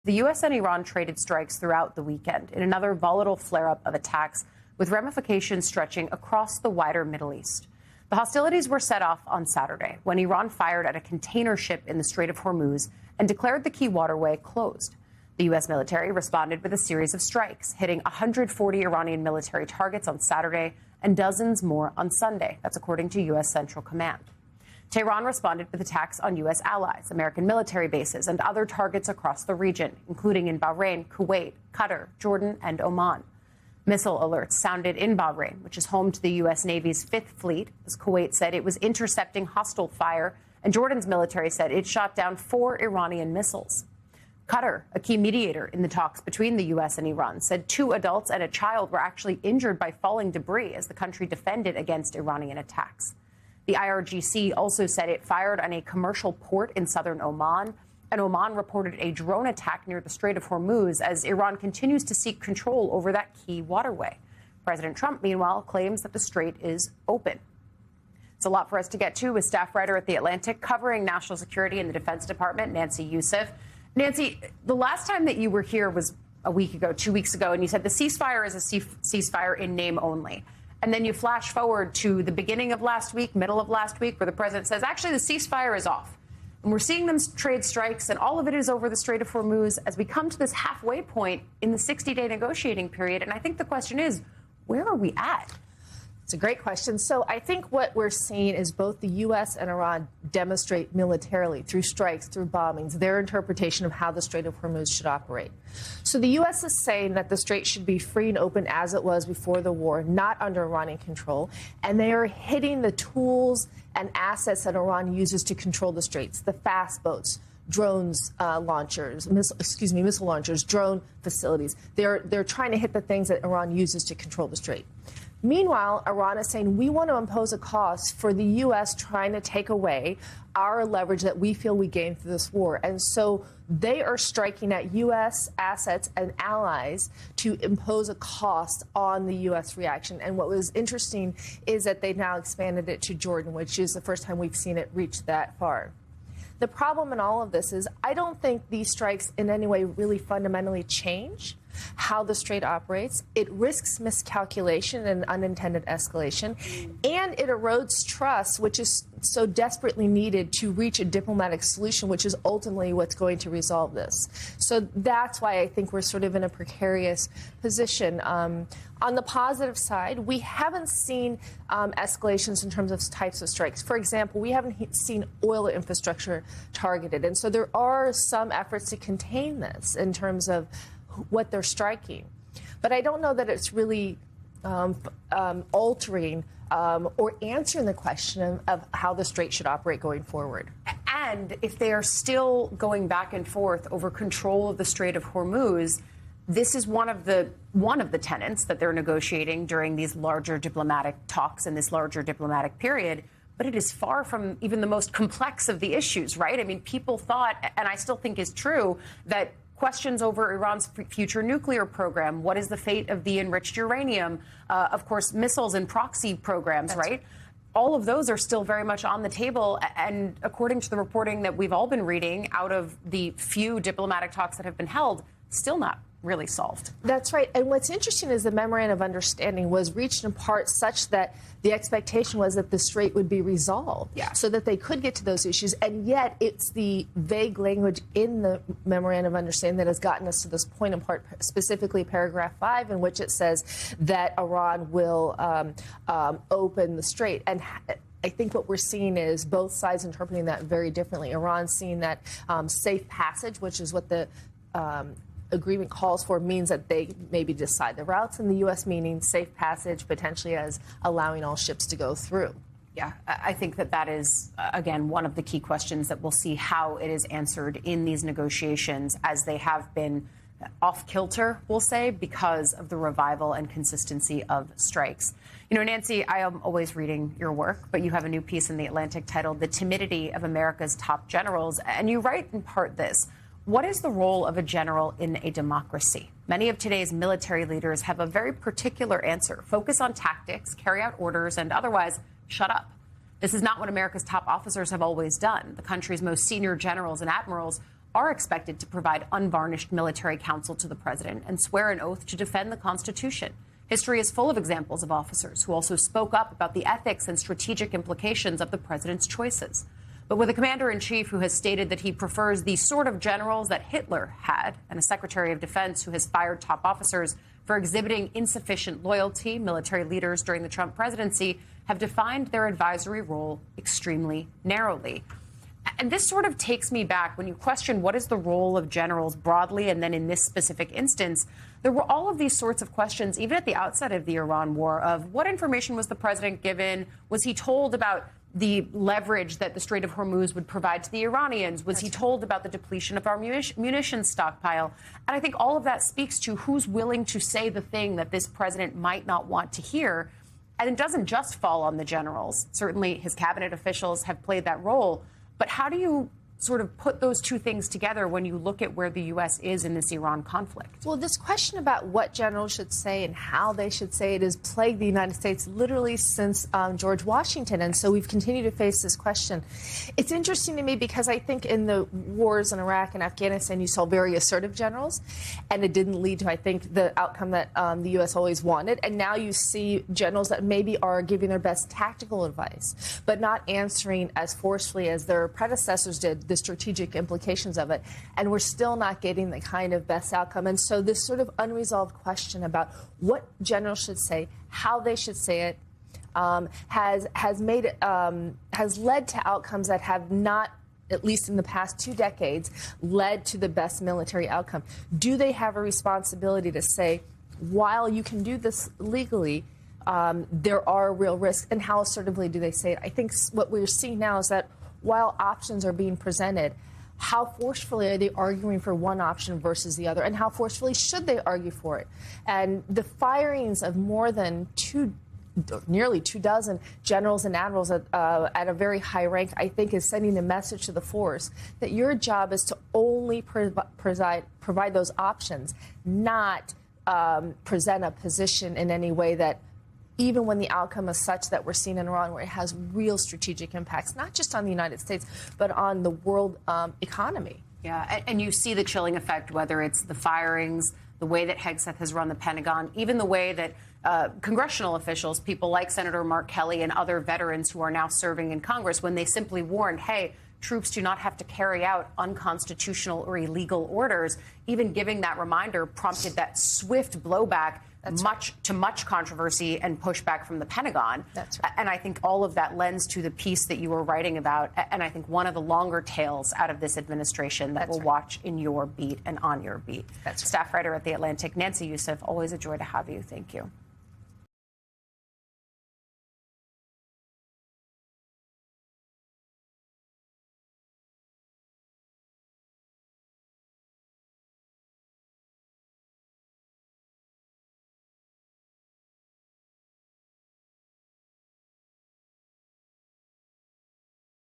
The U.S. and Iran traded strikes throughout the weekend in another volatile flare-up of attacks with ramifications stretching across the wider Middle East. The hostilities were set off on Saturday when Iran fired at a container ship in the Strait of Hormuz and declared the key waterway closed. The U.S. military responded with a series of strikes, hitting 140 Iranian military targets on Saturday and dozens more on Sunday. That's according to U.S. Central Command. Tehran responded with attacks on U.S. allies, American military bases, and other targets across the region, including in Bahrain, Kuwait, Qatar, Jordan, and Oman. Missile alerts sounded in Bahrain, which is home to the U.S. Navy's Fifth Fleet, as Kuwait said it was intercepting hostile fire, and Jordan's military said it shot down 4 Iranian missiles. Qatar, a key mediator in the talks between the U.S. and Iran, said 2 adults and a child were actually injured by falling debris as the country defended against Iranian attacks. The IRGC also said it fired on a commercial port in southern Oman, and Oman reported a drone attack near the Strait of Hormuz as Iran continues to seek control over that key waterway. President Trump, meanwhile, claims that the strait is open. It's a lot for us to get to with staff writer at The Atlantic covering national security in the Defense Department, Nancy Youssef. Nancy, the last time that you were here was a week ago, 2 weeks ago, and you said the ceasefire is a ceasefire in name only. And then you flash forward to the beginning of last week, middle of last week, where the president says, actually, the ceasefire is off. And we're seeing them trade strikes, and all of it is over the Strait of Hormuz as we come to this halfway point in the 60-day negotiating period. And I think the question is, where are we at? It's a great question. So I think what we're seeing is both the U.S. and Iran demonstrate militarily through strikes, through bombings, their interpretation of how the Strait of Hormuz should operate. So the U.S. is saying that the strait should be free and open as it was before the war, not under Iranian control. And they are hitting the tools and assets that Iran uses to control the straits, the fast boats, drones launchers, missile launchers, drone facilities. They're trying to hit the things that Iran uses to control the strait. Meanwhile, Iran is saying we want to impose a cost for the U.S. trying to take away our leverage that we feel we gained through this war. And so they are striking at U.S. assets and allies to impose a cost on the U.S. reaction. And what was interesting is that they've now expanded it to Jordan, which is the first time we've seen it reach that far. The problem in all of this is I don't think these strikes in any way really fundamentally change how the strait operates. It risks miscalculation and unintended escalation, and it erodes trust, which is so desperately needed to reach a diplomatic solution, which is ultimately what's going to resolve this. So that's why I think we're sort of in a precarious position. On the positive side, we haven't seen escalations in terms of types of strikes. For example, we haven't seen oil infrastructure targeted. And so there are some efforts to contain this in terms of what they're striking. But I don't know that it's really altering or answering the question of how the strait should operate going forward. And if they are still going back and forth over control of the Strait of Hormuz, this is one of the tenets that they're negotiating during these larger diplomatic talks in this larger diplomatic period. But it is far from even the most complex of the issues, right? I mean, people thought, and I still think is true, that questions over Iran's future nuclear program, what is the fate of the enriched uranium, of course, missiles and proxy programs, right? All of those are still very much on the table. And according to the reporting that we've all been reading out of the few diplomatic talks that have been held, still not really solved. That's right. And what's interesting is the memorandum of understanding was reached in part such that the expectation was that the strait would be resolved so that they could get to those issues. And yet it's the vague language in the memorandum of understanding that has gotten us to this point, in part specifically paragraph 5, in which it says that Iran will open the strait. And I think what we're seeing is both sides interpreting that very differently. Iran seeing that safe passage, which is what the agreement calls for, means that they maybe decide the routes, in the U.S. meaning safe passage potentially as allowing all ships to go through. Yeah, I think that is, again, one of the key questions that we'll see how it is answered in these negotiations, as they have been off kilter, we'll say, because of the revival and consistency of strikes. You know, Nancy, I am always reading your work, but you have a new piece in The Atlantic titled "The Timidity of America's Top Generals," and you write in part this: what is the role of a general in a democracy? Many of today's military leaders have a very particular answer: focus on tactics, carry out orders, and otherwise shut up. This is not what America's top officers have always done. The country's most senior generals and admirals are expected to provide unvarnished military counsel to the president and swear an oath to defend the Constitution. History is full of examples of officers who also spoke up about the ethics and strategic implications of the president's choices. But with a commander-in-chief who has stated that he prefers the sort of generals that Hitler had, and a secretary of defense who has fired top officers for exhibiting insufficient loyalty, military leaders during the Trump presidency have defined their advisory role extremely narrowly. And this sort of takes me back when you question what is the role of generals broadly, and then in this specific instance, there were all of these sorts of questions, even at the outset of the Iran war, of what information was the president given? Was he told about the leverage that the Strait of Hormuz would provide to the Iranians? Was he told about the depletion of our munitions stockpile? And I think all of that speaks to who's willing to say the thing that this president might not want to hear. And it doesn't just fall on the generals. Certainly his cabinet officials have played that role. But how do you sort of put those two things together when you look at where the U.S. is in this Iran conflict? Well, this question about what generals should say and how they should say it has plagued the United States literally since George Washington. And so we've continued to face this question. It's interesting to me because I think in the wars in Iraq and Afghanistan, you saw very assertive generals, and it didn't lead to, I think, the outcome that the U.S. always wanted. And now you see generals that maybe are giving their best tactical advice, but not answering as forcefully as their predecessors did the strategic implications of it, and we're still not getting the kind of best outcome. And so this sort of unresolved question about what generals should say, how they should say it, has led to outcomes that have not, at least in the past 2 decades, led to the best military outcome. Do they have a responsibility to say, while you can do this legally, there are real risks, and how assertively do they say it? I think what we're seeing now is that while options are being presented, how forcefully are they arguing for one option versus the other, and how forcefully should they argue for it? And the firings of more than nearly 24 generals and admirals at a very high rank, I think, is sending a message to the force that your job is to only provide those options, not present a position in any way that, even when the outcome is such that we're seeing in Iran, where it has real strategic impacts, not just on the United States, but on the world economy. Yeah, and you see the chilling effect, whether it's the firings, the way that Hegseth has run the Pentagon, even the way that congressional officials, people like Senator Mark Kelly and other veterans who are now serving in Congress, when they simply warned, hey, troops do not have to carry out unconstitutional or illegal orders, even giving that reminder prompted that swift blowback. Much controversy and pushback from the Pentagon. That's right. And I think all of that lends to the piece that you were writing about. And I think one of the longer tales out of this administration that we'll watch in your beat and on your beat. That's right. Staff writer at The Atlantic, Nancy Youssef, always a joy to have you. Thank you.